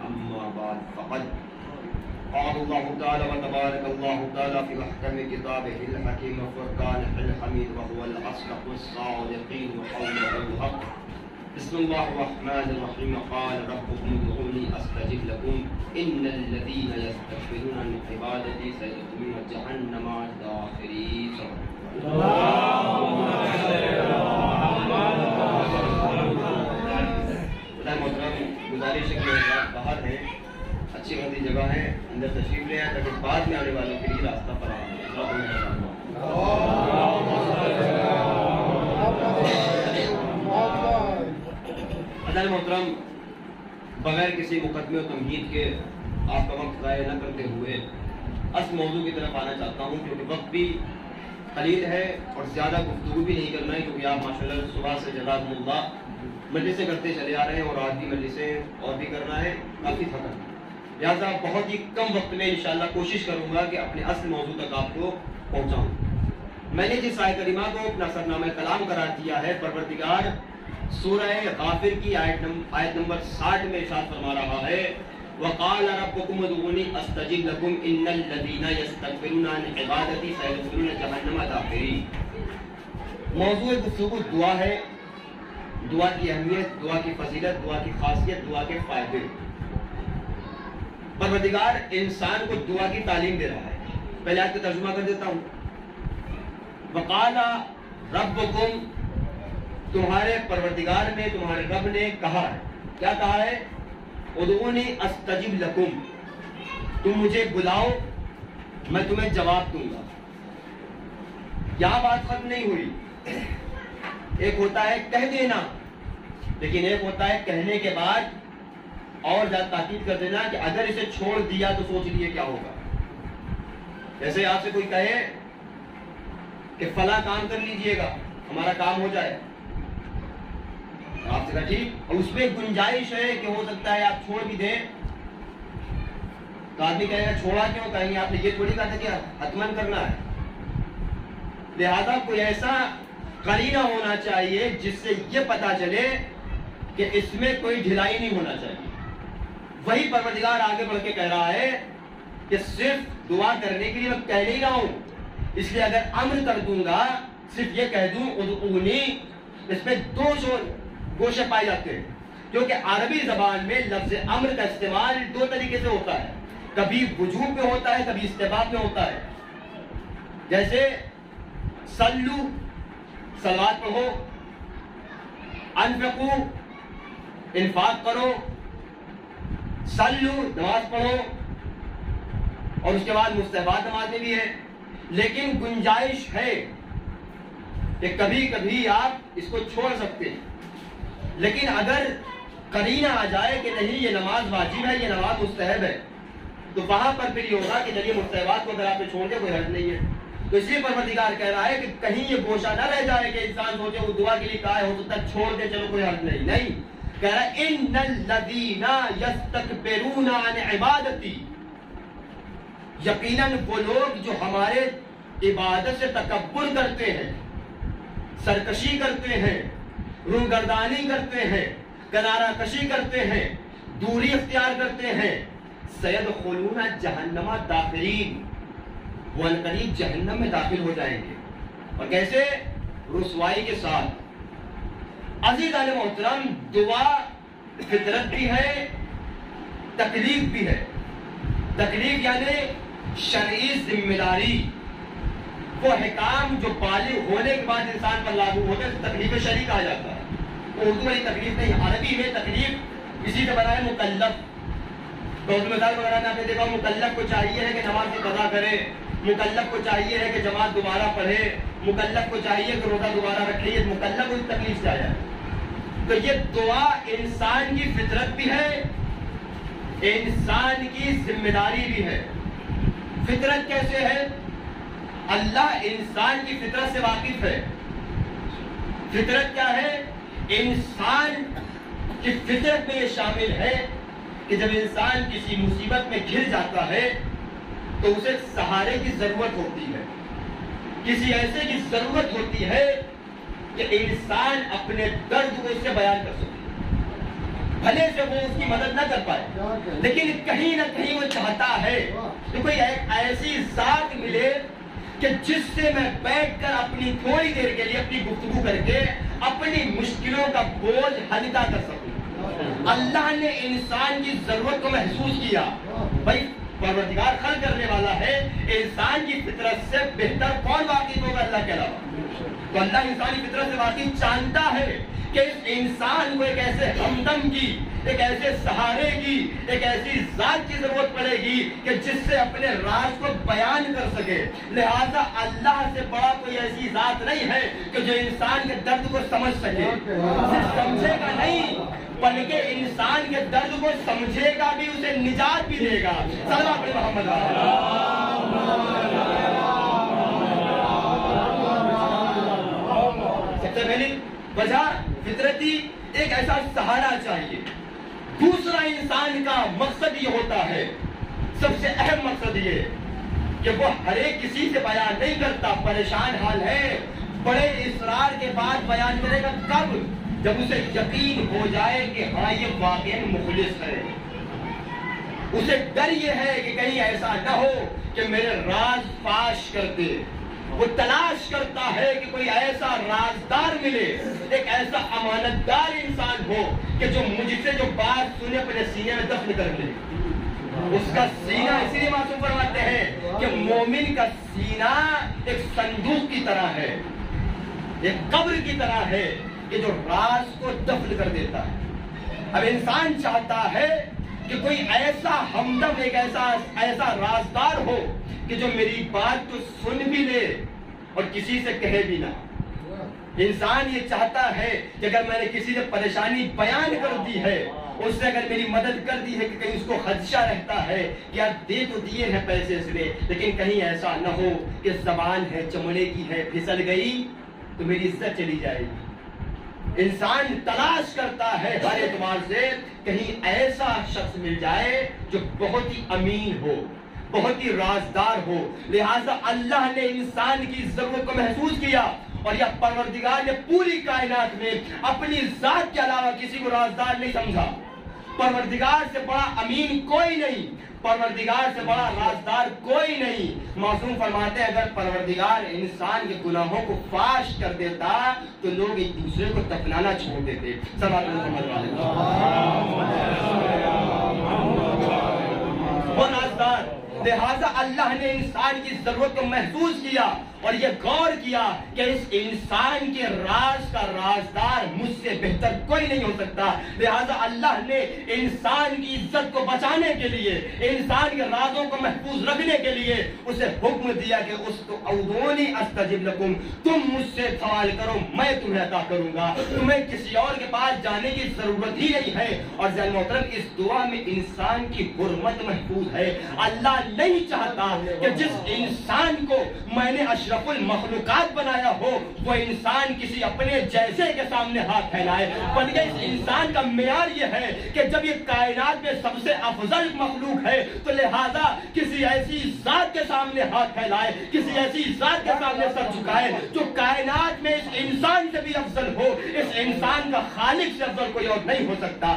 أما بعد فقد قال الله تعالى وتبارك الله تعالى في محكم كتابه الحكيم فرقانه الحميد وهو الأصدق الصادقين وقوله الحق. بسم الله الرحمن الرحيم. قال ربكم ادعوني أستجب لكم إن الذين يستكبرون عن عبادتي سيدخلون جهنم داخرين. محترم گزارش ہے کہ باہر ہیں، اچھی خاصی جگہ ہے، اندر تشریف لے آئیں تاکہ بعد میں آنے والوں کے لیے راستہ فراہم ہو. حضرات محترم، بغیر کسی مقدمے و تمہید کے آپ کا وقت ضائع نہ کرتے ہوئے اصل موضوع کی طرف آنا چاہتا ہوں، کیونکہ وقت بھی قلیل ہے اور زیادہ گفتگو بھی نہیں کرنا ہے، کیونکہ آپ ماشاءاللہ صبح سے جزاکم اللہ مجلسیں کرتے چلے آ رہے ہیں اور آج بھی مجلسیں اور بھی کرنا ہے، کافی تھکن. لہٰذا بہت ہی کم وقت میں انشاءاللہ کوشش کروں گا کہ اپنے اصل موضوع تک آپ کو پہنچاؤں. میں نے جس آیت کریمہ کو اپنا سرنامہ کلام قرار دیا ہے، پروردگار سورہ غافر کی آیت نمبر 60 میں ارشاد فرما رہا ہے وَقَالَ رَبُّكُمُ ادْعُونِي أَسْتَجِبْ لَكُمْ إِنَّ الَّذِينَ يَسْتَكْبِرُونَ عَنْ عِبَادَتِي سَيَدْخُلُونَ جَهَنَّمَ دَاخِرِينَ. موضوع گفتگو دعا ہے، دعا کی اہمیت، دعا کی فضیلت، دعا کی خاصیت، دعا کے فائدے. پروردگار انسان کو دعا کی تعلیم دے رہا ہے. پہلے آیت کا ترجمہ کر دیتا ہوں. وَقَالَ رَبُّكُمْ، تمہارے پروردگار نے، تمہارے رب نے کہا ہے. کیا کہا ہے؟ ادعونی استجب لکم، تم مجھے بلاؤ میں تمہیں جواب دوں گا. کیا بات ختم نہیں ہوئی؟ ایک ہوتا ہے کہہ دینا، لیکن ایک ہوتا ہے کہنے کے بعد اور زیادہ تاکید کر دینا کہ اگر اسے چھوڑ دیا تو سوچ لیے کیا ہوگا. جیسے آپ سے کوئی کہے کہ فلاں کام کر لیجئے گا ہمارا کام ہو جائے، آپ سے کہا ٹھیک، اور اس میں گنجائش ہے کہ ہو سکتا ہے آپ چھوڑ بھی دیں، تو آدمی کہے گا چھوڑا کیوں؟ کہیں گے آپ نے یہ تھوڑی کہا تھا کہ حتمن کرنا ہے. لہذا کوئی ایسا قرینہ ہونا چاہیے جس سے یہ پتا چلے کہ اس میں کوئی ڈھلائی نہیں ہونا چاہیے. وہی پروردگار آگے بڑھ کے کہہ رہا ہے کہ صرف دعا کرنے کے لیے میں کہہ نہیں رہا ہوں، اس لیے اگر امر کر دوں گا، صرف یہ کہہ دوں ادعونی، اس میں دو گوشے پائے جاتے ہیں. کیونکہ عربی زبان میں لفظ امر کا استعمال دو طریقے سے ہوتا ہے، کبھی وجوب میں ہوتا ہے، کبھی استحباب میں ہوتا ہے. جیسے صلو، صلوات پڑھو، انفقو، انفاق کرو، صلو، نماز پڑھو، اور اس کے بعد مستحبات نمازیں بھی ہیں. لیکن گنجائش ہے کہ کبھی کبھی آپ اس کو چھوڑ سکتے ہیں. لیکن اگر قرینہ آ جائے کہ نہیں یہ نماز واجب ہے، یہ نماز مستحب ہے، تو وہاں پر پھر یہ ہوگا کہ چلیے مستحبات کو اگر آپ نے چھوڑ دیا کوئی حرج نہیں ہے. تو اس لیے پروردگار کہہ رہا ہے کہ کہیں یہ گوشہ نہ رہ جائے کہ انسان سوچے وہ دعا کے لیے کہا ہے، ہو سکتا ہے چھوڑ دے چلو کوئی حرج نہیں. نہیں، کہہ رہا ہے ان الذین یستکبرون عن عبادتی، یقیناً وہ لوگ جو ہمارے عبادت سے تکبر کرتے ہیں، سرکشی کرتے ہیں، روگردانی کرتے ہیں، کنارہ کشی کرتے ہیں، دوری اختیار کرتے ہیں، سیدخلون جہنم داخرین، وہ عنقریب جہنم میں داخل ہو جائیں گے. اور کیسے؟ رسوائی کے ساتھ. عزیزان محترم، دعا فطرت بھی ہے، تکلیف بھی ہے. تکلیف یعنی شرعی ذمہ داری، وہ حکام جو بالغ ہونے کے بعد انسان پر لاگو ہوتے ہیں، تکلیف شرعی کہا جاتا ہے. اردو میں تکلیف نہیں، عربی میں تکلیف اسی سے بنا ہے مکلف. مثال وغیرہ میں آپ نے دیکھا مکلف کو چاہیے ہے کہ نماز کی قضا کرے، مکلف کو چاہیے ہے کہ جماعت دوبارہ پڑھے، مکلف کو چاہیے کہ روزہ دوبارہ رکھے. یہ مکلف اس تکلیف سے آیا ہے. تو یہ دعا انسان کی فطرت بھی ہے، انسان کی ذمہ داری بھی ہے. فطرت کیسے ہے؟ اللہ انسان کی فطرت سے واقف ہے. فطرت کیا ہے؟ انسان کی فطرت میں یہ شامل ہے کہ جب انسان کسی مصیبت میں گھر جاتا ہے تو اسے سہارے کی ضرورت ہوتی ہے، کسی ایسے کی ضرورت ہوتی ہے کہ انسان اپنے درد کو اس سے بیان کر سکے. بھلے سے وہ اس کی مدد نہ کر پائے، لیکن کہیں نہ کہیں وہ چاہتا ہے کہ کوئی ایسی ذات ملے کہ جس سے میں بیٹھ کر اپنی تھوڑی دیر کے لیے اپنی گفتگو کر کے اپنی مشکلوں کا بوجھ ہلکا کر سکوں۔ اللہ نے انسان کی ضرورت کو محسوس کیا، بھائی پروردگار خلق کرنے والا ہے، انسان کی فطرت سے بہتر کون واقف ہوگا اللہ کے علاوہ؟ تو اللہ انسانی فطرت سے واقف جانتا ہے کہ اس انسان کو ایک ایسے ہمدم کی، ایک ایسے سہارے کی، ایک ایسی ذات کی ضرورت پڑے گی کہ جس سے اپنے راز کو بیان کر سکے۔ لہذا اللہ سے بڑا کوئی ایسی ذات نہیں ہے کہ جو انسان کے درد کو سمجھ سکے، صرف سمجھے گا نہیں بلکہ انسان کے درد کو سمجھے گا بھی، اسے نجات بھی دے گا۔ صلوات علی محمد۔ سب سے پہلی وجہ فطرتی ایک ایسا سہارا چاہیے۔ دوسرا انسان کا مقصد یہ ہوتا ہے، سب سے اہم مقصد یہ کہ وہ ہر ایک کسی سے بیان نہیں کرتا، پریشان حال ہے، بڑے اصرار کے بعد بیان کرے گا کب؟ جب اسے یقین ہو جائے کہ ہاں یہ واقعی مخلص ہے۔ اسے ڈر یہ ہے کہ کہیں ایسا نہ ہو کہ میرے راز فاش کر دے۔ وہ تلاش کرتا ہے کہ کوئی ایسا رازدار ملے، ایک ایسا امانتدار انسان ہو کہ جو مجھ سے جو بات سنے اپنے سینے میں دفن کر لے۔ اس کا سینہ، اسی لیے معصوم فرماتے ہیں کہ مومن کا سینہ ایک صندوق کی طرح ہے، ایک قبر کی طرح ہے کہ جو راز کو دفن کر دیتا ہے۔ اب انسان چاہتا ہے کہ کوئی ایسا ہمدم، ایک ایسا رازدار ہو کہ جو میری بات کو سن بھی لے اور کسی سے کہے بھی نہ۔ انسان یہ چاہتا ہے کہ اگر میں نے کسی سے پریشانی بیان کر دی ہے، اس نے اگر میری مدد کر دی ہے، کہ کہیں اس کو خدشہ رہتا ہے کہ یار دے تو دیے ہیں پیسے اس نے، لیکن کہیں ایسا نہ ہو کہ زبان ہے چمڑے کی ہے، پھسل گئی تو میری عزت چلی جائے گی۔ انسان تلاش کرتا ہے ہر اعتبار سے کہیں ایسا شخص مل جائے جو بہت ہی امین ہو، بہت ہی رازدار ہو۔ لہٰذا اللہ نے انسان کی ضرورت کو محسوس کیا، اور یا پروردگار نے پوری کائنات میں اپنی ذات کے علاوہ کسی کو رازدار نہیں سمجھا۔ پروردگار سے بڑا امین کوئی نہیں، پروردگار سے بڑا رازدار کوئی نہیں۔ معصوم فرماتے ہیں اگر پروردگار انسان کے گناہوں کو فاش کر دیتا تو لوگ ایک دوسرے کو دفنانا چھوڑ دیتے۔ صلوات علیہ وہ رازدار۔ لہذا اللہ نے انسان کی ضرورت کو محسوس کیا اور یہ غور کیا کہ اس انسان کے راز کا رازدار مجھ سے بہتر کوئی نہیں ہو سکتا۔ لہذا اللہ نے انسان کی عزت کو بچانے کے لیے، انسان کے رازوں کو محفوظ رکھنے کے لیے اسے حکم دیا کہ اس کو ادعونی استجب لکم، تم مجھ سے سوال کرو میں تمہیں عطا کروں گا، تمہیں کسی اور کے پاس جانے کی ضرورت ہی نہیں ہے۔ اور ذرا محترم اس دعا میں انسان کی حرمت محفوظ ہے۔ اللہ نہیں چاہتا کہ جس انسان کو میں نے اشرف المخلوقات بنایا ہو وہ انسان کسی اپنے جیسے کے سامنے ہاتھ پھیلائے، بلکہ اس انسان کا معیار یہ ہے کہ جب یہ کائنات میں سب سے افضل مخلوق ہے تو لہذا کسی ایسی ذات کے سامنے ہاتھ پھیلائے، کسی ایسی ذات کے سامنے سر جھکائے جو کائنات میں اس انسان سے بھی افضل ہو۔ اس انسان کا خالق سے افضل کوئی اور نہیں ہو سکتا۔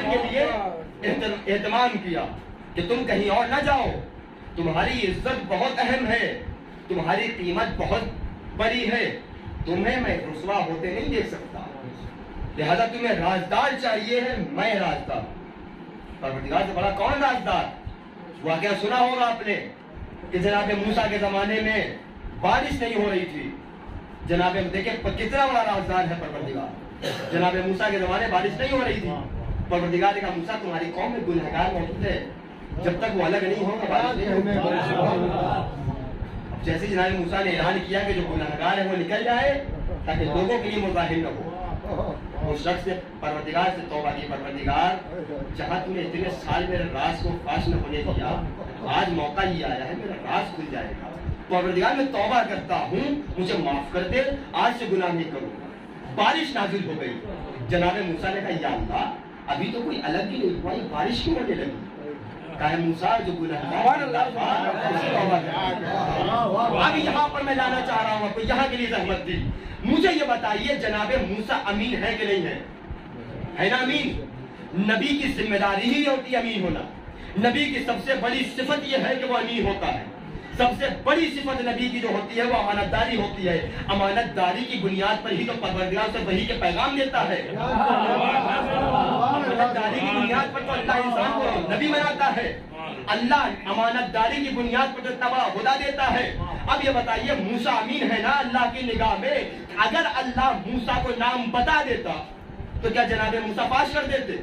کے لیے اہتمام کیا کہ تم کہیں اور نہ جاؤ، تمہاری عزت بہت اہم ہے، تمہاری قیمت بہت بڑی ہے، تمہیں میں رسوا ہوتے نہیں دیکھ سکتا، لہذا تمہیں رازدار چاہیے ہے، میں رازدار۔ پروردگار سے بڑا کون رازدار؟ واقعہ سنا ہوگا آپ نے کہ جناب موسیٰ کے زمانے میں بارش نہیں ہو رہی تھی۔ جناب دیکھیں کتنا بڑا رازدار ہے پروردگار۔ جناب موسیٰ کے زمانے بارش نہیں ہو رہی تھی، پروردگار نے کہا موسیٰ تمہاری قوم میں گنہگار موجود ہے، جب تک وہ الگ نہیں ہوگا بارش نہیں ہوگی۔ اب جیسے جناب موسیٰ نے اعلان کیا کہ جو گنہگار ہے وہ نکل جائے تاکہ لوگوں کے لیے مظاہر نہ ہو، اس شخص نے پروردگار سے توبہ کی، پروردگار جہاں تم نے اتنے سال میرے راز کو فاش نہ ہونے دیا، آج موقع ہی آیا ہے میرا راز کھل جائے گا، پروردگار میں توبہ کرتا ہوں مجھے معاف کر دے، آج سے گناہ نہیں کروں گا۔ بارش نازل ہو گئی۔ جناب موسیٰ نے کہا یا اللہ ابھی تو کوئی الگ ہی نہیں ہوا، یہ بارش کیوں ہونے لگی؟ کہا موسیٰ جو گناہگار اب یہاں پر میں لانا چاہ رہا ہوں آپ کو، یہاں کے لیے زحمت دی. مجھے یہ بتائیے جناب موسیٰ امین ہے کہ نہیں ہے نا امین؟ نبی کی ذمہ داری ہی ہوتی ہے امین ہونا. نبی کی سب سے بڑی صفت یہ ہے کہ وہ امین ہوتا ہے. سب سے بڑی صفت نبی کی جو ہوتی ہے وہ امانت داری ہوتی ہے. امانت داری کی بنیاد پر ہی تو پروردگار سے وحی کے پیغام دیتا ہے. امانت داری کی بنیاد پر تو اللہ انسان کو نبی بناتا ہے. اللہ امانت داری کی بنیاد پر تو تباہ خدا دیتا ہے. اب یہ بتائیے موسیٰ امین ہے نا اللہ کی نگاہ میں؟ اگر اللہ موسیٰ کو نام بتا دیتا تو کیا جناب موسیٰ فاش کر دیتے؟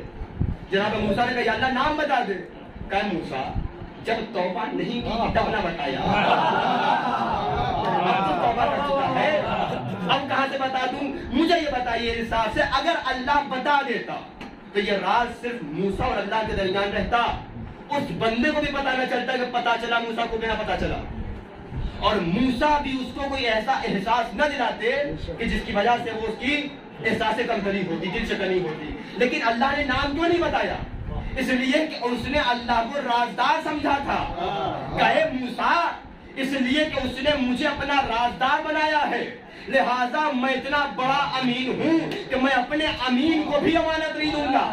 جناب موسیٰ نے کہا یا اللہ نام بتا دے. کہا موسیٰ جب توبہ نہیں کی تب نہ بتایا، اب تو توبہ کر چکا ہے، اب کہاں سے بتا دوں؟ مجھے یہ بتائیے انصاف سے اگر اللہ بتا دیتا تو یہ راز صرف موسیٰ اور اللہ کے درمیان رہتا، اس بندے کو بھی پتا نہ چلتا کہ پتا چلا موسیٰ کو بھی نہ پتا چلا، اور موسیٰ بھی اس کو کوئی ایسا احساس نہ دلاتے کہ جس کی وجہ سے وہ اس کی احساس کمتری ہوتی، دل شکنی ہوتی. لیکن اللہ نے نام کیوں نہیں بتایا؟ اس لیے کہ اس نے اللہ کو رازدار سمجھا تھا. کہے موسیٰ اس لیے کہ اس نے مجھے اپنا رازدار بنایا ہے، لہذا میں اتنا بڑا امین ہوں کہ میں اپنے امین کو بھی امانت نہیں دوں گا،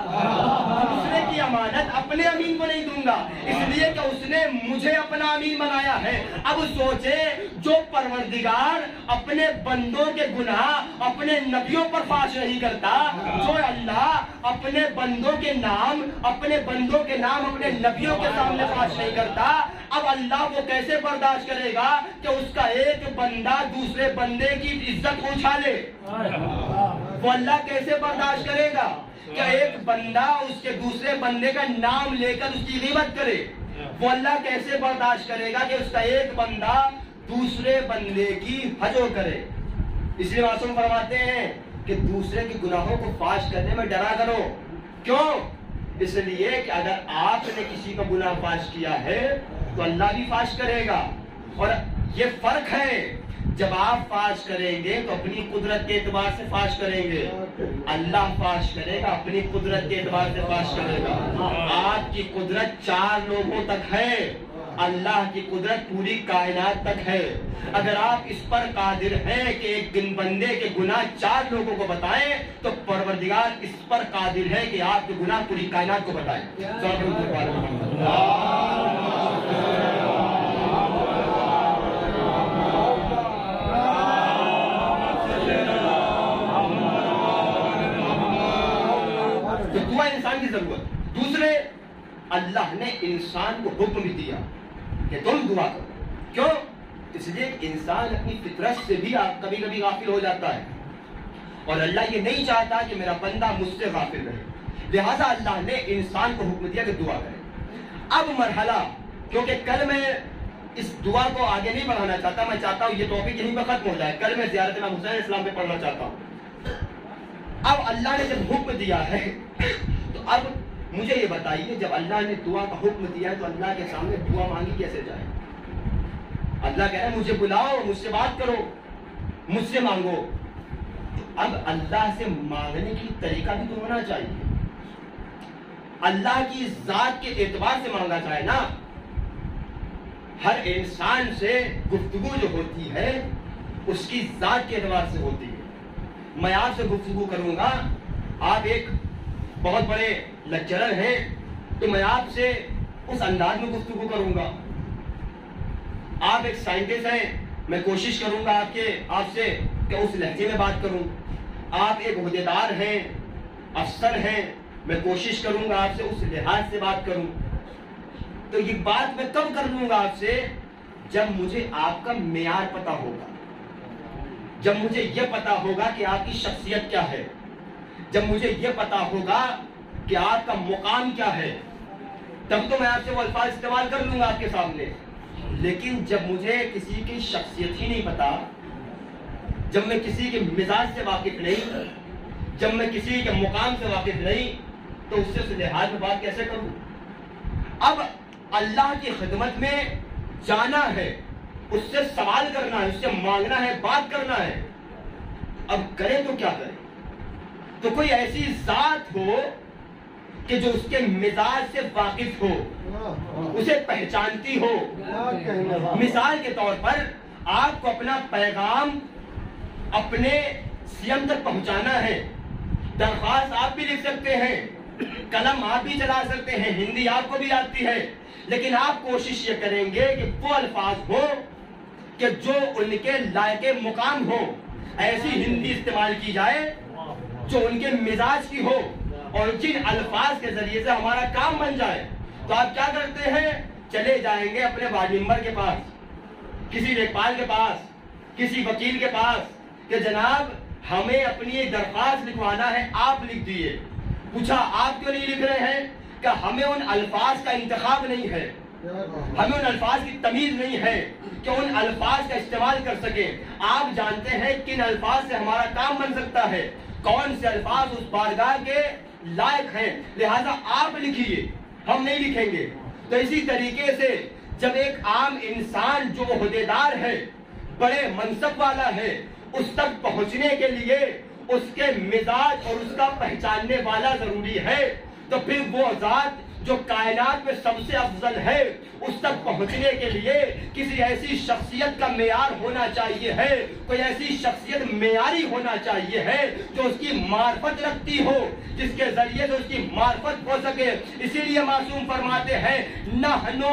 دوسرے کی امانت اپنے امین کو نہیں دوں گا، اس لیے کہ اس نے مجھے اپنا امین بنایا ہے. اب سوچے جو پروردگار اپنے بندوں کے گناہ اپنے نبیوں پر فاش نہیں کرتا، جو اللہ اپنے بندوں کے نام اپنے نبیوں کے سامنے فاش نہیں کرتا، اب اللہ وہ کیسے برداشت کرے گا کہ اس کا ایک بندہ دوسرے بندے کی عزت اچھالے؟ وہ اللہ کیسے برداشت کرے گا کہ ایک بندہ اس کے دوسرے بندے کا نام لے کر اس کی غیبت کرے؟ وہ اللہ کیسے برداشت کرے گا کہ اس کا ایک بندہ دوسرے بندے کی ہجو کرے؟ اس لیے معصوم فرماتے ہیں کہ دوسرے کے گناہوں کو فاش کرنے میں ڈرا کرو. کیوں؟ اس لیے کہ اگر آپ نے کسی کا گناہ فاش کیا ہے تو اللہ بھی فاش کرے گا. اور یہ فرق ہے، جب آپ فاش کریں گے تو اپنی قدرت کے اعتبار سے فاش کریں گے، اللہ فاش کرے گا اپنی قدرت کے اعتبار سے فاش کرے گا. آپ کی قدرت 4 لوگوں تک ہے، اللہ کی قدرت پوری کائنات تک ہے. اگر آپ اس پر قادر ہیں کہ ایک بندے کے گناہ 4 لوگوں کو بتائیں تو پروردگار اس پر قادر ہے کہ آپ کے گناہ پوری کائنات کو بتائیں. تو دعا انسان کی ضرورت. دوسرے اللہ نے انسان کو حکم بھی دیا کہ تم دعا کرو. کیوں؟ اس لیے انسان اپنی فطرت سے بھی کبھی کبھی غافل ہو جاتا ہے، اور اللہ یہ نہیں چاہتا کہ میرا بندہ مجھ سے غافل رہے، لہذا اللہ نے انسان کو حکم دیا کہ دعا کرے. اب مرحلہ، کیونکہ کل میں اس دعا کو آگے نہیں بڑھانا چاہتا، میں چاہتا ہوں یہ ٹاپک یہیں پر ختم ہو جائے. کل میں زیارت امام حسین اسلام پہ پڑھنا چاہتا ہوں. اب اللہ نے جب حکم دیا ہے تو اب مجھے یہ بتائیے جب اللہ نے دعا کا حکم دیا ہے تو اللہ کے سامنے دعا مانگی کیسے جائے؟ اللہ کہہ رہا ہے مجھے بلاؤ، مجھ سے بات کرو، مجھ سے مانگو. اب اللہ سے مانگنے کی طریقہ بھی تو ہونا چاہیے. اللہ کی ذات کے اعتبار سے مانگا جائے نا. ہر انسان سے گفتگو جو ہوتی ہے اس کی ذات کے اعتبار سے ہوتی ہے. میں آپ سے گفتگو کروں گا، آپ ایک بہت بڑے لیکچرر ہیں تو میں آپ سے اس انداز میں گفتگو کروں گا. آپ ایک سائنٹسٹ ہیں، میں کوشش کروں گا آپ سے کہ اس لہجے میں بات کروں. آپ ایک عہدیدار ہیں، افسر ہیں، میں کوشش کروں گا آپ سے اس لحاظ سے بات کروں. تو یہ بات میں کب کر لوں گا آپ سے؟ جب مجھے آپ کا معیار پتا ہوگا، جب مجھے یہ پتا ہوگا کہ آپ کی شخصیت کیا ہے، جب مجھے یہ پتا ہوگا کہ آپ کا مقام کیا ہے، تب تو میں آپ سے وہ الفاظ استعمال کر لوں گا آپ کے سامنے. لیکن جب مجھے کسی کی شخصیت ہی نہیں پتا، جب میں کسی کے مزاج سے واقف نہیں، جب میں کسی کے مقام سے واقف نہیں، تو اس سے اس لحاظ میں بات کیسے کروں؟ اب اللہ کی خدمت میں جانا ہے، اس سے سوال کرنا ہے، اس سے مانگنا ہے، بات کرنا ہے. اب کریں تو کیا کریں؟ تو کوئی ایسی ذات ہو کہ جو اس کے مزاج سے واقف ہو، اسے پہچانتی ہو۔ مثال کے طور پر آپ کو اپنا پیغام اپنے سیم تک پہنچانا ہے، درخواست آپ بھی لکھ سکتے ہیں، قلم آپ بھی چلا سکتے ہیں، ہندی آپ کو بھی آتی ہے، لیکن آپ کوشش یہ کریں گے کہ وہ الفاظ ہو کہ جو ان کے لائق مقام ہو، ایسی ہندی استعمال کی جائے جو ان کے مزاج کی ہو اور جن الفاظ کے ذریعے سے ہمارا کام بن جائے۔ تو آپ کیا کرتے ہیں؟ چلے جائیں گے اپنے وارڈ ممبر کے پاس، کسی لیکپال کے پاس، کسی وکیل کے پاس کہ جناب ہمیں اپنی درخواست لکھوانا ہے، آپ لکھ دیے۔ پوچھا آپ کیوں نہیں لکھ رہے ہیں؟ کہ ہمیں ان الفاظ کا انتخاب نہیں ہے، ہمیں ان الفاظ کی تمیز نہیں ہے کہ ان الفاظ کا استعمال کر سکیں۔ آپ جانتے ہیں کن الفاظ سے ہمارا کام بن سکتا ہے، کون سے الفاظ اس بارگاہ کے لائق ہیں، لہذا آپ لکھیے، ہم نہیں لکھیں گے۔ تو اسی طریقے سے جب ایک عام انسان جو عہدیدار ہے، بڑے منصب والا ہے، اس تک پہنچنے کے لیے اس کے مزاج اور اس کا پہچاننے والا ضروری ہے، تو پھر وہ ذات جو کائنات میں سب سے افضل ہے، اس تک پہنچنے کے لیے کسی ایسی شخصیت کا معیار ہونا چاہیے ہے، کوئی ایسی شخصیت معیاری ہونا چاہیے ہے جو اس کی معرفت رکھتی ہو، جس کے ذریعے سے اس کی معرفت ہو سکے۔ اسی لیے معصوم فرماتے ہیں نحنو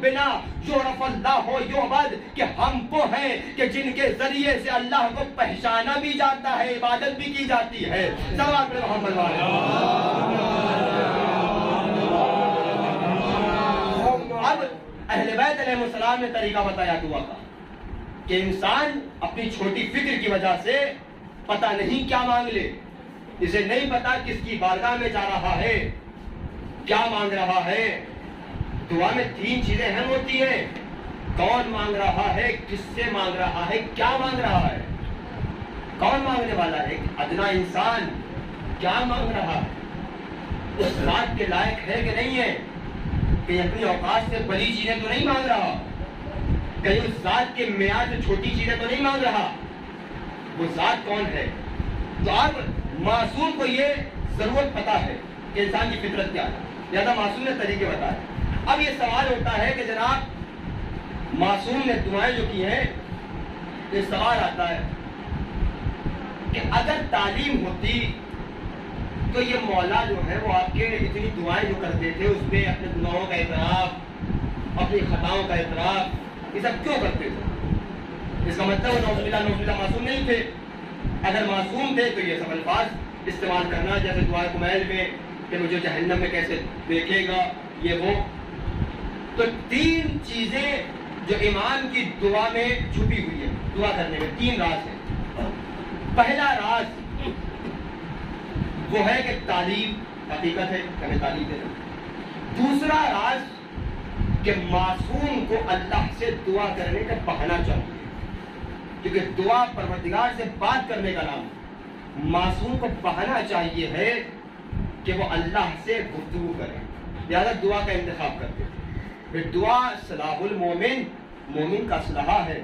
بنا یعرف اللہ یعبد، کہ ہم کو ہیں کہ جن کے ذریعے سے اللہ کو پہچانا بھی جاتا ہے، عبادت بھی کی جاتی ہے۔ صلوات محمد اب اہل بیت علیہ السلام نے طریقہ بتایا دعا کا کہ انسان اپنی چھوٹی فکر کی وجہ سے پتہ نہیں کیا مانگ لے، اسے نہیں پتا کس کی بارگاہ میں جا رہا ہے، کیا مانگ رہا ہے۔ دعا میں تین چیزیں اہم ہوتی ہیں: کون مانگ رہا ہے، کس سے مانگ رہا ہے، کیا مانگ رہا ہے۔ کون مانگنے والا ہے؟ ادنا انسان کیا مانگ رہا ہے، اس ذات کے لائق ہے کہ نہیں ہے، کہ اپنی اوقات سے بڑی چیزیں تو نہیں مانگ رہا، کہیں اس ذات کے معیار سے چھوٹی چیزیں تو نہیں مانگ رہا، وہ ذات کون ہے۔ تو اب معصوم کو یہ ضرورت پتا ہے کہ انسان کی فطرت کیا ہے، لہذا معصوم نے طریقے بتائے۔ اب یہ سوال ہوتا ہے کہ جناب معصوم نے دعائیں جو کی ہیں، یہ سوال آتا ہے کہ اگر تعلیم ہوتی تو یہ مولا جو ہے وہ آپ کے اتنی دعائیں جو کرتے تھے اس میں اپنے گناہوں کا اعتراف، اپنی خطاؤں کا اعتراف، یہ سب کیوں کرتے تھے؟ اس کا مطلب وہ نعوذ باللہ معصوم نہیں تھے۔ اگر معصوم تھے تو یہ سب الفاظ استعمال کرنا، جیسے دعائے کمیل میں کہ مجھے جہنم میں کیسے دیکھے گا، یہ وہ۔ تو تین چیزیں جو امام کی دعا میں چھپی ہوئی ہے، دعا کرنے میں تین راز ہیں۔ پہلا راز وہ ہے کہ تعلیم حقیقت ہے، ہمیں تعلیم دینا۔ دوسرا راز کہ معصوم کو اللہ سے دعا کرنے کا بہانہ چاہیے، کیونکہ دعا پروردگار سے بات کرنے کا نام ہے۔ معصوم کو بہانہ چاہیے ہے کہ وہ اللہ سے گفتگو کرے، لہذا دعا کا انتخاب کرتے تھے۔ پھر دعا صلاح المومن، مومن کا اسلحہ ہے۔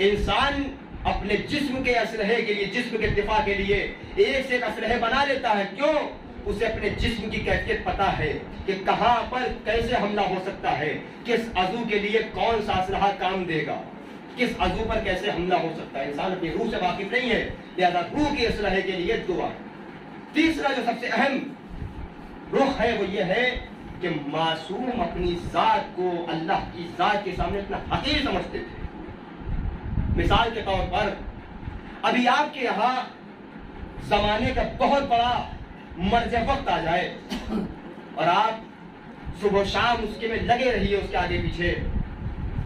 انسان اپنے جسم کے اسلحے کے لیے، جسم کے دفاع کے لیے ایک سے ایک اسلحے بنا لیتا ہے۔ کیوں؟ اسے اپنے جسم کی کیفیت پتا ہے کہ کہاں پر کیسے حملہ ہو سکتا ہے، کس عضو کے لیے کون سا اسلحہ کام دے گا، کس عضو پر کیسے حملہ ہو سکتا ہے۔ انسان اپنی روح سے واقف نہیں ہے، لہذا روح کے اسلحے کے لیے دعا۔ تیسرا جو سب سے اہم رخ ہے وہ یہ ہے کہ معصوم اپنی ذات کو اللہ کی ذات کے سامنے اتنا حقیر سمجھتے تھے۔ مثال کے طور پر ابھی آپ کے یہاں زمانے کا بہت بڑا مرج وقت آ جائے اور آپ صبح و شام اس کے میں لگے رہیے، اس کے آگے پیچھے،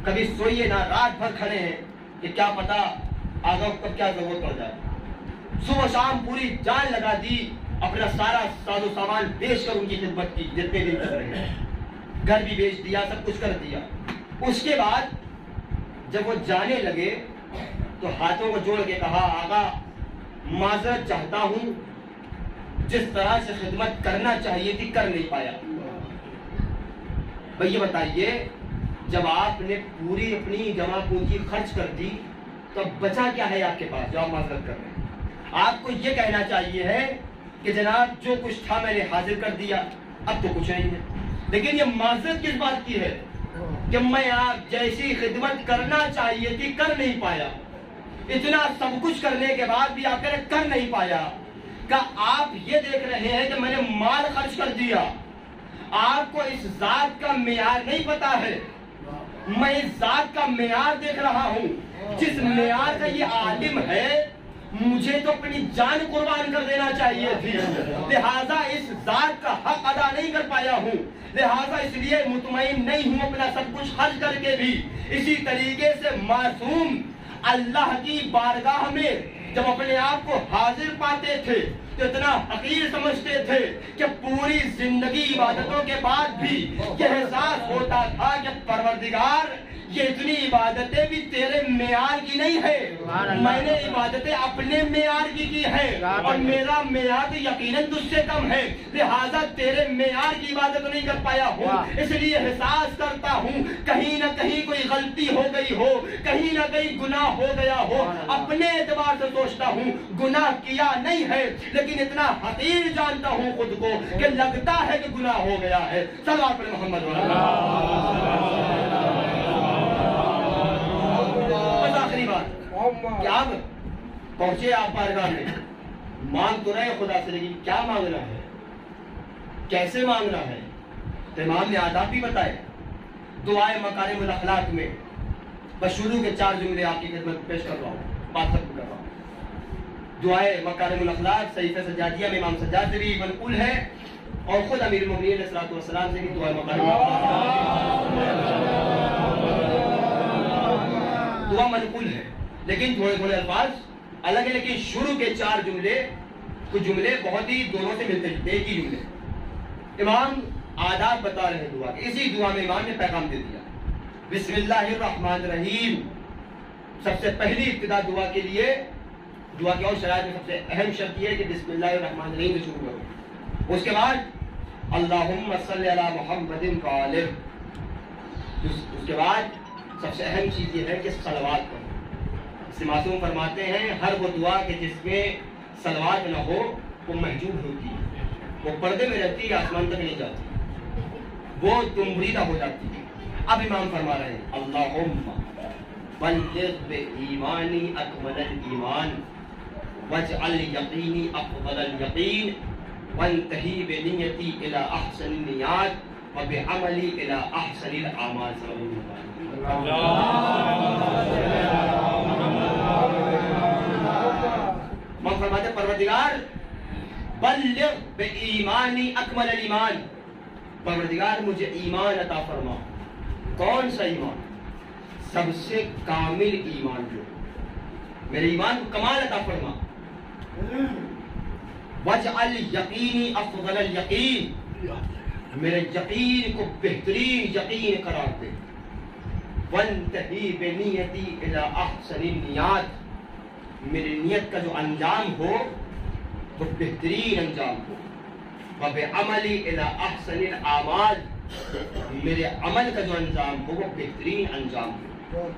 کبھی سوئیے نہ، رات بھر کھڑے ہیں کہ کیا پتا آگے کب کیا ضرورت پڑ جائے۔ صبح و شام پوری جان لگا دی، اپنا سارا ساز و سامان بیچ کر ان کی خدمت کی، جتنے دن تک رہے، گھر بھی بیچ دیا، سب کچھ کر دیا۔ اس کے بعد جب وہ جانے لگے تو ہاتھوں کو جوڑ کے کہا آقا معذرت چاہتا ہوں، جس طرح سے خدمت کرنا چاہیے تھی کر نہیں پایا۔ بھئی یہ بتائیے جب آپ نے پوری اپنی جمع پونجی خرچ کر دی تو بچا کیا ہے آپ کے پاس جو آپ معذرت کر رہے ہیں؟ آپ کو یہ کہنا چاہیے ہے کہ جناب جو کچھ تھا میں نے حاضر کر دیا، اب تو کچھ نہیں ہے. لیکن یہ معذرت کس بات کی ہے کہ میں آپ جیسی خدمت کرنا چاہیے تھی کر نہیں پایا. اتنا سب کچھ کرنے کے بعد بھی آپ کر نہیں پایا. کہ آپ یہ دیکھ رہے ہیں کہ میں نے مال خرچ کر دیا، آپ کو اس ذات کا معیار نہیں پتا ہے. میں اس ذات کا معیار دیکھ رہا ہوں، جس معیار کا یہ عالم ہے مجھے تو اپنی جان قربان کر دینا چاہیے تھی، لہٰذا اس ذات کا حق ادا نہیں کر پایا ہوں، لہٰذا اس لیے مطمئن نہیں ہوں اپنا سب کچھ خرچ کر کے بھی. اسی طریقے سے معصوم اللہ کی بارگاہ میں جب اپنے آپ کو حاضر پاتے تھے تو اتنا حقیر سمجھتے تھے کہ پوری زندگی عبادتوں کے بعد بھی یہ احساس ہوتا تھا کہ پروردگار یہ اتنی عبادتیں بھی تیرے معیار کی نہیں ہے، میں نے عبادتیں اپنے معیار کی ہے اور میرا معیار یقیناً تجھ سے کم ہے، لہٰذا تیرے معیار کی عبادت نہیں کر پایا ہوں. اس لیے احساس کرتا ہوں کہیں نہ کہیں کوئی غلطی ہو گئی ہو، کہیں نہ کہیں گناہ ہو گیا ہو. اپنے اعتبار سے سوچتا ہوں گناہ کیا نہیں ہے، لیکن اتنا حقیر جانتا ہوں خود کو کہ لگتا ہے کہ گناہ ہو گیا ہے. صلوات پر محمد کہ آپ پہنچے آپ بارگاہ میں، مانگ تو رہے خدا سے، لیکن کیا مانگنا ہے، کیسے مانگنا ہے. تو امام نے آداب بھی بتائے. دعائے مکارم الاخلاق میں بس شروع کے 4 جملے آپ کی خدمت پیش کر رہا ہوں، بات سب کر رہا ہوں. دعائے مکارم الاخلاق صحیفہ سجادیہ میں امام سجاد سے بھی منقول ہے اور خود امیر المومنین علیہ الصلوۃ والسلام سے بھی دعائے مکارم دعا منقول ہے، لیکن تھوڑے تھوڑے الفاظ الگ ہے. لیکن شروع کے 4 جملے کچھ جملے بہت ہی دونوں سے ملتے جلتے ایک ہی جملے. امام آداب بتا رہے ہیں دعا کے. اسی دعا میں امام نے پیغام دے دیا بسم اللہ الرحمن الرحیم. سب سے پہلی ابتدا دعا کے لیے، دعا کی اور شرائط میں سب سے اہم شرط یہ ہے کہ بسم اللہ الرحمن الرحیم سے شروع کرو. اس کے بعد اللہم صلی علی محمد وآلہ. اس کے بعد سب سے اہم چیز یہ ہے کہ صلوات پڑھو. معصوم فرماتے ہیں ہر وہ دعا کہ جس میں صلوات نہ ہو وہ محجوب ہوتی ہے، وہ پردے میں رہتی ہے، آسمان تک نہیں جاتی، وہ تمبریدہ ہو جاتی ہے. اب امام فرما رہے ہیں اللہم بلغ بایمانی اکمل الایمان واجعل یقینی افضل الیقین وانتہی بنیتی الی احسن النیات وبعملی الی احسن الاعمال. من فرماتے پروردگار بلغ بایمانی اکمل الایمان، پروردگار مجھے ایمان عطا فرما. کون سا ایمان؟ سب سے کامل ایمان جو میرے ایمان کو کمال عطا فرما. واجعل یقینی افضل الیقین، میرے یقین کو بہترین یقین قرار دے. وانتہی بنیتی الی احسن النیات، میری نیت کا جو انجام ہو وہ بہترین انجام ہو. وبعملی الی احسن الاعمال، میرے عمل کا جو انجام ہو وہ بہترین انجام ہو.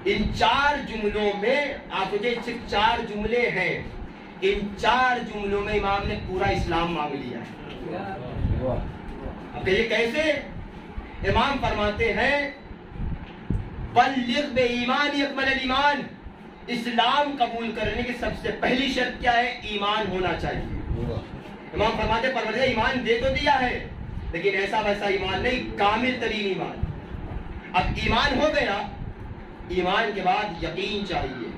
ان 4 جملوں میں آپ مجھے صرف 4 جملے ہیں، ان 4 جملوں میں امام نے پورا اسلام مانگ لیا ہے. اب یہ کیسے؟ امام فرماتے ہیں بلغ بایمانی اکمل الایمان، اسلام قبول کرنے کی سب سے پہلی شرط کیا ہے؟ ایمان ہونا چاہیے. امام فرماتے پروردگار ایمان دے تو دیا ہے لیکن ایسا ویسا ایمان نہیں، کامل ترین ایمان. اب ایمان ہو گیا، ایمان کے بعد یقین چاہیے.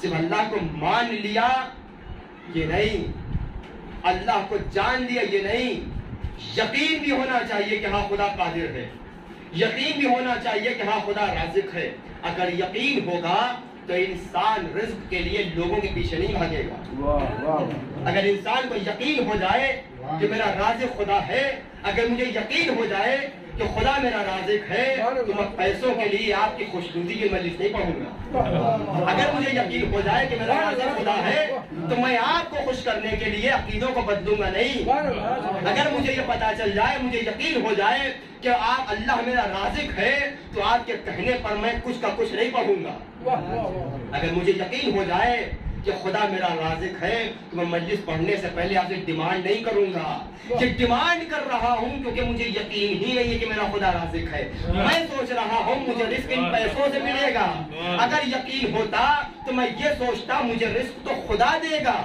صرف اللہ کو مان لیا یہ نہیں، اللہ کو جان لیا یہ نہیں، یقین بھی ہونا چاہیے کہ ہاں خدا قادر ہے، یقین بھی ہونا چاہیے کہ ہاں خدا رازق ہے. اگر یقین ہوگا تو انسان رزق کے لیے لوگوں کے پیچھے نہیں بھاگے گا. اگر انسان کو یقین ہو جائے کہ میرا رازق خدا ہے، اگر مجھے یقین ہو جائے کہ خدا میرا رازق ہے تو میں پیسوں کے لیے آپ کی خوشنودی کی مجلس نہیں پڑھوں گا. اگر مجھے یقین ہو جائے کہ میرا رازق خدا ہے تو میں آپ کو خوش کرنے کے لیے عقیدوں کو بدلوں گا نہیں. اگر مجھے یہ پتا چل جائے، مجھے یقین ہو جائے کہ آپ اللہ میرا رازق ہے تو آپ کے کہنے پر میں کچھ کا کچھ نہیں پڑھوں گا. اگر مجھے یقین ہو جائے کہ خدا میرا رازق ہے تو میں مجلس پڑھنے سے پہلے آپ سے ڈیمانڈ نہیں کروں گا. یہ ڈیمانڈ کر رہا ہوں کیونکہ مجھے یقین ہی نہیں ہے کہ میرا خدا رازق ہے. میں سوچ رہا ہوں مجھے رزق ان پیسوں سے ملے گا. اگر یقین ہوتا تو میں یہ سوچتا مجھے رزق تو خدا دے گا.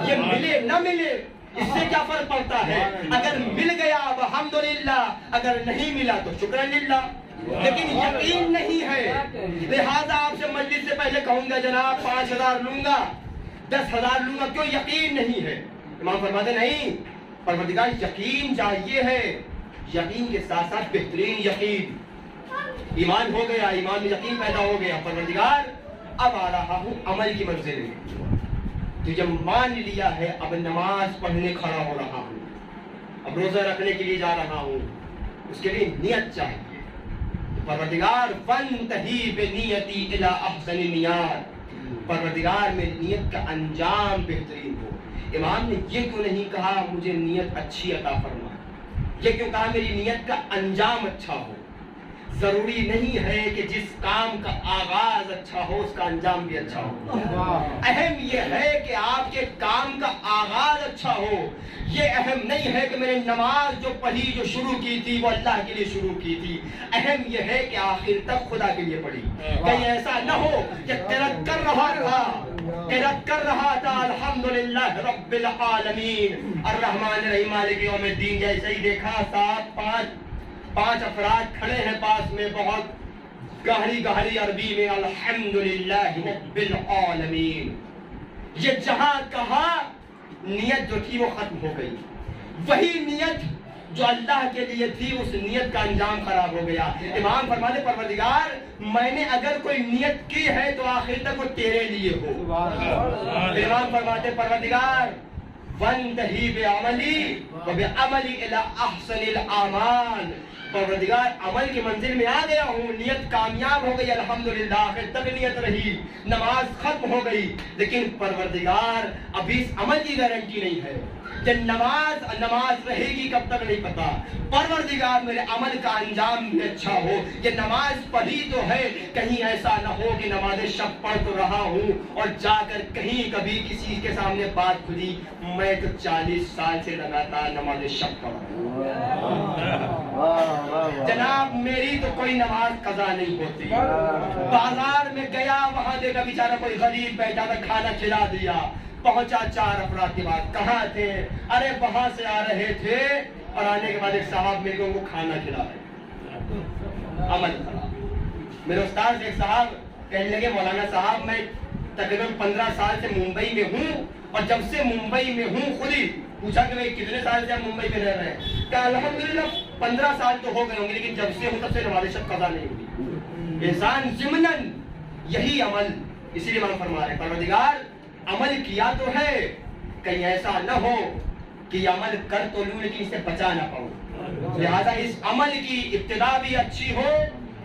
یہ ملے نہ ملے اس سے کیا فرق پڑتا ہے؟ اگر مل گیا الحمدللہ، اگر نہیں ملا تو شکر للہ. لیکن یقین نہیں ہے، لہذا آپ سے مجلس سے پہلے کہوں گا جناب 5,000 لوں گا، 10,000 لوں گا. کیوں؟ یقین نہیں ہے. امام فرماتے نہیں، پروردگار یقین چاہیے ہے، یقین کے ساتھ ساتھ بہترین یقین. ایمان ہو گیا، ایمان میں یقین پیدا ہو گیا. پروردگار اب آ رہا ہوں عمل کی منزل میں. تجھے مان لیا ہے، اب نماز پڑھنے کھڑا ہو رہا ہوں، اب روزہ رکھنے کے لیے جا رہا ہوں. اس کے لیے نیت چاہیے. پروردگار فانتہی بنیتی الی احسن النیات، پروردگار میں نیت کا انجام بہترین ہو. امام نے یہ کیوں نہیں کہا مجھے نیت اچھی عطا فرما، یہ کیوں کہا میری نیت کا انجام اچھا ہو؟ ضروری نہیں ہے کہ جس کام کا آغاز اچھا ہو اس کا انجام بھی اچھا ہو. اہم یہ ہے کہ آپ کے کام کا آغاز اچھا ہو. یہ اہم نہیں ہے کہ میں نے نماز جو پڑھی جو شروع کی تھی وہ اللہ کے لیے شروع کی تھی. اہم یہ ہے کہ آخر تک خدا کے لیے پڑھی. کہیں ایسا نہ ہو کہ قرأت کر رہا تھا الحمدللہ رب العالمین الرحمن الرحیم مالک یوم الدین، جیسے ہی دیکھا 5 افراد کھڑے ہیں پاس میں، بہت گہری عربی میں الحمدللہ رب العالمین. یہ جہاں کہا نیت جو تھی وہ ختم ہو گئی. وہی نیت جو اللہ کے لیے تھی اس نیت کا انجام خراب ہو گیا. امام فرماتے پروردگار میں نے اگر کوئی نیت کی ہے تو آخر تک وہ تیرے لیے ہو. امام فرماتے پروردگار وانتہی بعملی وبعملی الی احسن الاعمال، پروردگار عمل کی منزل میں آ گیا ہوں، نیت کامیاب ہو گئی الحمدللہ، آخر تک نیت رہی، نماز ختم ہو گئی. لیکن پروردگار ابھی اس عمل کی گارنٹی نہیں ہے کہ نماز رہے گی کب تک نہیں پتا. پروردگار میرے عمل کا انجام بھی اچھا ہو. یہ نماز پڑھی تو ہے، کہیں ایسا نہ ہو کہ نماز شب پڑھ تو رہا ہوں اور جا کر کہیں کبھی کسی کے سامنے بات کھلی میں تو 40 سال سے لگاتار نماز شب پڑھ رہا ہوں. جناب میری تو کوئی نماز قضا نہیں ہوتی. بازار میں گیا وہاں دیکھا بیچارہ کوئی غریب بیٹھا تھا، کھانا کھلا دیا. پہنچا 4 افراد کے بعد، کہاں تھے؟ ارے وہاں سے آ رہے تھے اور آنے کے بعد ایک صاحب میرے کو وہ کھانا کھلا رہے. عمل خراب. میرے استاد ایک صاحب کہنے لگے مولانا صاحب میں تقریباً 15 سال سے ممبئی میں ہوں اور جب سے ممبئی میں ہوں خود ہی پوچھا کہ میں کتنے سال سے آپ ممبئی میں رہ رہے ہیں؟ کہا الحمدللہ 15 سال تو ہو گئے ہوں گے لیکن جب سے ہوں تب سے نماز شب قضا نہیں ہوئی. انسان ضمناً یہی عمل، اسی لیے ہم فرما رہے ہیں پروردگار عمل کیا تو ہے، کہیں ایسا نہ ہو کہ یہ عمل کر تو لوں لیکن اس سے بچا نہ پاؤں. لہذا اس عمل کی ابتدا بھی اچھی ہو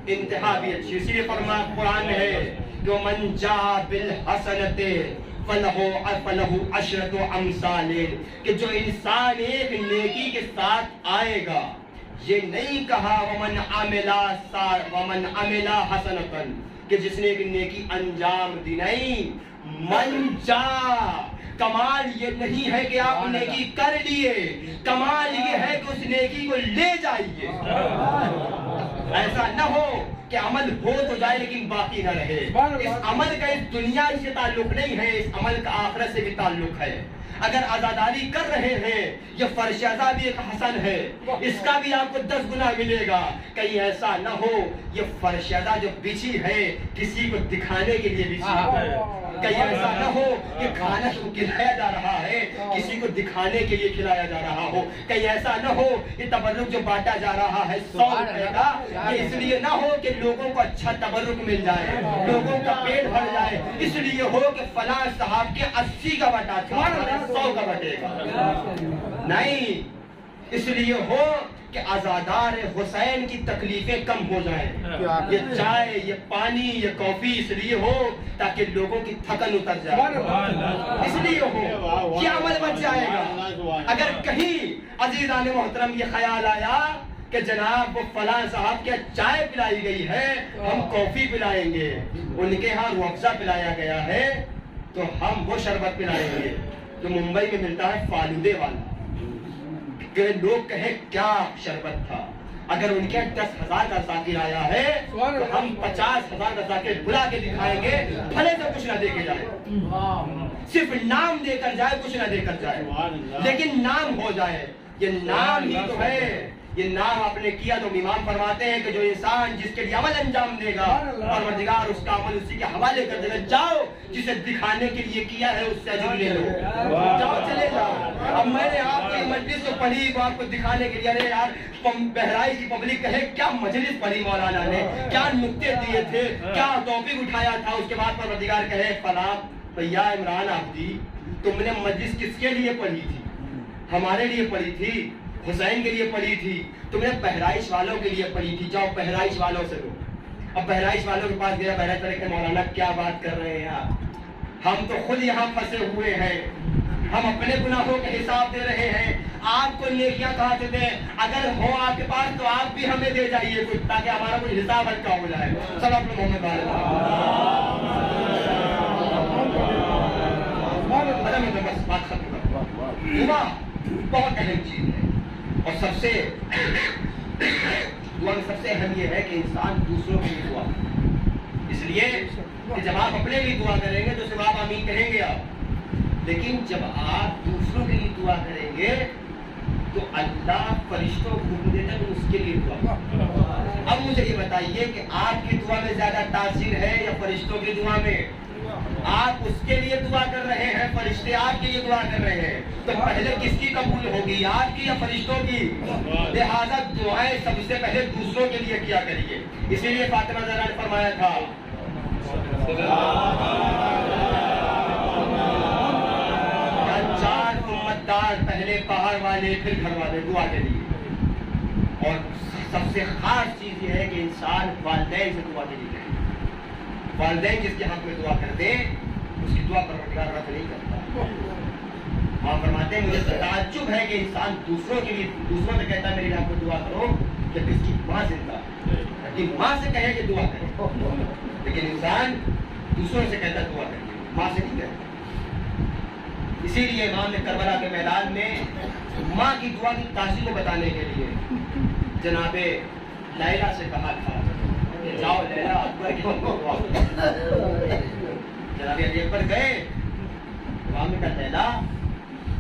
انتہا بھی اچھی. اسی لیے فرما قرآن میں ہے کہ من جاء بالحسنۃ فلہ عشرۃ امثال، کہ جو انسان ایک نیکی کے ساتھ آئے گا. یہ نہیں کہا ومن عمل حسنۃ کہ جس نے ایک نیکی انجام دی، نہیں. من جا، کمال یہ نہیں ہے کہ آپ نیکی کر لیے، کمال یہ ہے کہ اس نیکی کو لے جائیے. ایسا نہ ہو کہ عمل ہو تو جائے لیکن باقی نہ رہے. اس عمل کا اس دنیا سے تعلق نہیں ہے، اس عمل کا آخرت سے بھی تعلق ہے. اگر عزاداری کر رہے ہیں یہ فرش عزا بھی ایک حسن ہے، اس کا بھی آپ کو 10 گنا ملے گا. کہیں ایسا نہ ہو یہ فرش عزا جو بچھی ہے کسی کو دکھانے کے لیے بچھی ہے. کہیں ایسا نہ ہو کہ کھانا جو کھلایا جا رہا ہے کسی کو دکھانے کے لیے کھلایا جا رہا ہو. کہیں ایسا نہ ہو یہ تبرک جو بانٹا جا رہا ہے 100 روپے کا، یہ اس لیے نہ ہو کہ لوگوں کو اچھا تبرک مل جائے، لوگوں کا پیٹ بھر جائے. اس لیے ہو کہ فلاں صاحب کے 80 کا بٹا تھا 100 کا بٹے گا. نہیں، اس لیے ہو کہ عزادار حسین کی تکلیفیں کم ہو جائیں. یہ چائے، یہ پانی، یہ کافی اس لیے ہو تاکہ لوگوں کی تھکن اتر جائے. اس لیے ہو یہ عمل بچ جائے گا. اگر کہیں عزیزان محترم یہ خیال آیا کہ جناب وہ فلاں صاحب کے چائے پلائی گئی ہے ہم کافی پلائیں گے، ان کے ہاں روح افزا پلایا گیا ہے، تو ہم وہ شربت پلائیں گے جو ممبئی میں ملتا ہے فالودے والا، کہ لوگ کہیں کیا شربت تھا۔ اگر ان کے 10,000 کا ذاکر آیا ہے تو ہم 50,000 کا ذاکر بلا کے دکھائیں گے، بھلے تو کچھ نہ دے کے جائے، صرف نام دے کر جائے، کچھ نہ دے کر جائے، لیکن نام ہو جائے۔ یہ نام ہی تو ہے، یہ نام آپ نے کیا۔ تو امام فرماتے ہیں کہ جو انسان جس کے لیے عمل انجام دے گا، پروردگار اس کا عمل اسی کے حوالے کر دے گا۔ جاؤ، جسے دکھانے کے لیے کیا ہے اس سے اجر لے لو، جاؤ چلے جاؤ۔ اب میں نے آپ کو یہ مجلس تو پڑھی وہ آپ کو دکھانے کے لیے، ارے یار بہرائچ کی پبلک کہے کیا مجلس پڑھی مولانا نے، کیا نکتے دیے تھے، کیا ٹاپک اٹھایا تھا۔ اس کے بعد پروردگار کہے فلاں بھیا عمران آبدی تم نے مجلس کس کے لیے پڑھی تھی؟ ہمارے لیے پڑھی تھی، حسین کے لیے پڑھی تھی، تم نے بہرائچ والوں کے لیے پڑھی تھی، جاؤ بہرائچ والوں سے لو۔ اب بہرائچ والوں کے پاس گیا، بہرائچ والے کہ مولانا کیا بات کر رہے ہیں آپ، ہم تو خود یہاں پھنسے ہوئے ہیں، ہم اپنے گناہوں کا حساب دے رہے ہیں، آپ کو نیکیاں کہاں سے دیں؟ اگر ہو آپ کے پاس تو آپ بھی ہمیں دے جائیے کچھ، تاکہ ہمارا کوئی حساب ہلکا ہو جائے۔ سب اپنے محمد بات ختم کر۔ دعا بہت اہم چیز ہے، اور سب سے دعا میں سب سے اہم یہ ہے کہ انسان دوسروں کے لیے دعا کرے۔ اس لیے کہ جب آپ اپنے لیے دعا کریں گے تو صرف آپ آمین کہیں گے آپ، لیکن جب آپ دوسروں کے لیے دعا کریں گے تو اللہ فرشتوں کو حکم دیتا ہے کہ اس کے لیے دعا۔ اب مجھے یہ بتائیے کہ آپ کی دعا میں زیادہ تاثیر ہے یا فرشتوں کی دعا میں؟ آپ اس کے لیے دعا کر رہے ہیں، فرشتے آپ کے لیے دعا کر رہے ہیں، تو پہلے کس کی قبول ہوگی، آپ کی یا فرشتوں کی؟ لہذا دعائیں سب سے پہلے دوسروں کے لیے کیا کریے۔ اسی لیے فاطمہ زہرا نے فرمایا تھا چار امتدار، پہلے پہاڑ والے پھر گھر والے، دعا کے لیے۔ اور سب سے خاص چیز یہ ہے کہ انسان والدین سے دعا کے لیے کرے۔ والدین جس کے حق میں دعا کر دیں اس کی دعا پروردگار رد نہیں کرتا۔ وہاں فرماتے ہیں مجھے تعجب ہے کہ انسان دوسروں کے لیے، دوسروں سے کہتا ہے میرے حق میں دعا کرو، جب اس کی ماں زندہ ہے، ماں سے کہے کہ دعا کرے، لیکن انسان دوسروں سے کہتا ہے دعا کرے، ماں سے نہیں کہتا۔ اسی لیے امام نے کربلا کے میدان میں ماں کی دعا کی تاثیر کو بتانے کے لیے جناب لیلا سے کہا تھا کہ جاؤ لیلا اکبر کی دعا۔ جناب علی اکبر گئے، امام نے کہا لیلا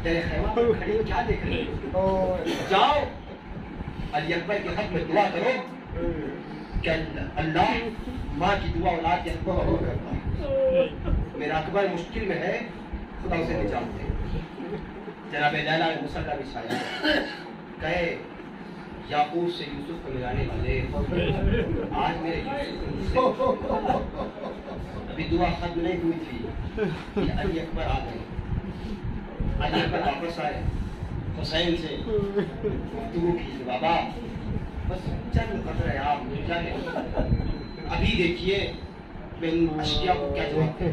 تیرے خیمہ پر کھڑی کیا دیکھ رہی ہو، جاؤ علی اکبر کے حق میں دعا کرو کہ اللہ ماں کی دعا اولاد کے حق میں قبول کرتا ہے، میرا اکبر مشکل میں ہے، خدا اسے نجات دے۔ جناب لیلا نے مصلی بچھایا، کہے یعقوب سے یوسف کو ملانے والے آج میرے یوسف سے ابھی دعا ختم نہیں ہوئی تھی کہ علی اکبر آ گئے۔ علی اکبر واپس آئے، حسین سے گفتگو کی، بابا بس چند قطرے آپ مل جائے، ابھی دیکھیے میں ان اشیاء کو کیا جواب دیں۔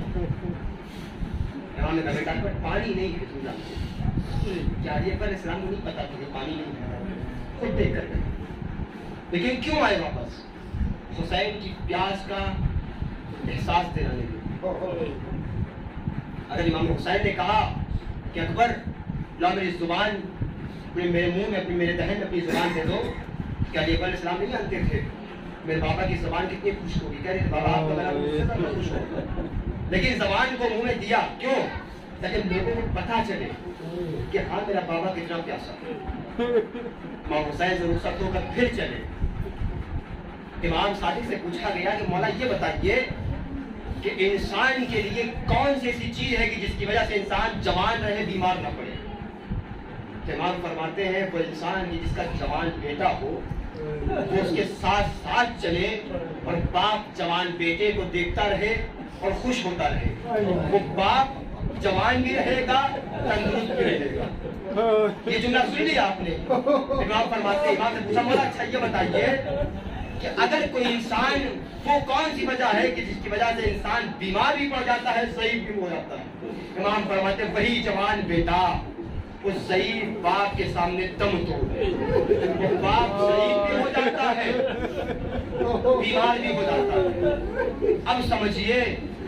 امام نے کہا بیٹا پانی نہیں ہے، تم جانتے کیا علی اکبر اسلام کو نہیں پتا کہ پانی نہیں ہے، خود دیکھ کر گئے، لیکن کیوں آئے واپس؟ حسین کی پیاس کا احساس دلانے کے۔ اگر امام حسین نے کہا کہ اکبر لا میری زبان میرے منہ میں، میرے دہن میں اپنی زبان دے دو، کیا علی اکبر اسلام نہیں جانتے تھے میرے بابا کی زبان کتنی خوش ہوگی؟ کہہ رہے بابا آپ کا مجھ سے زیادہ خوش ہوگا، لیکن زبان کو منہ میں دیا کیوں؟ تاکہ لوگوں کو پتا چلے کہ ہاں میرا بابا کتنا پیاسا ہے۔ امام حسین سے رخصت ہو کر پھر چلے۔ امام صادق سے پوچھا گیا کہ مولا یہ بتائیے کہ انسان کے لیے کون سی ایسی چیز ہے کہ جس کی وجہ سے انسان جوان رہے، بیمار نہ پڑے؟ امام فرماتے ہیں وہ انسان جس کا جوان بیٹا ہو وہ اس کے ساتھ ساتھ چلے اور باپ جوان بیٹے کو دیکھتا رہے اور خوش ہوتا رہے، وہ باپ جوان بھی رہے گا، تندرست بھی رہے گا۔ یہ جملہ سن لیا آپ نے؟ امام فرماتے ہیں، امام سے پوچھا مولا اچھا یہ بتائیے کہ اگر کوئی انسان، وہ کون سی وجہ ہے کہ جس کی وجہ سے انسان بیمار بھی پڑ جاتا ہے، ضعیف بھی ہو جاتا ہے؟ امام فرماتے ہیں وہی جوان بیٹا اس ضعیف باپ کے سامنے دم توڑ دے، وہ باپ ضعیف بھی ہو جاتا ہے، بیمار بھی ہو جاتا ہے۔ اب سمجھیے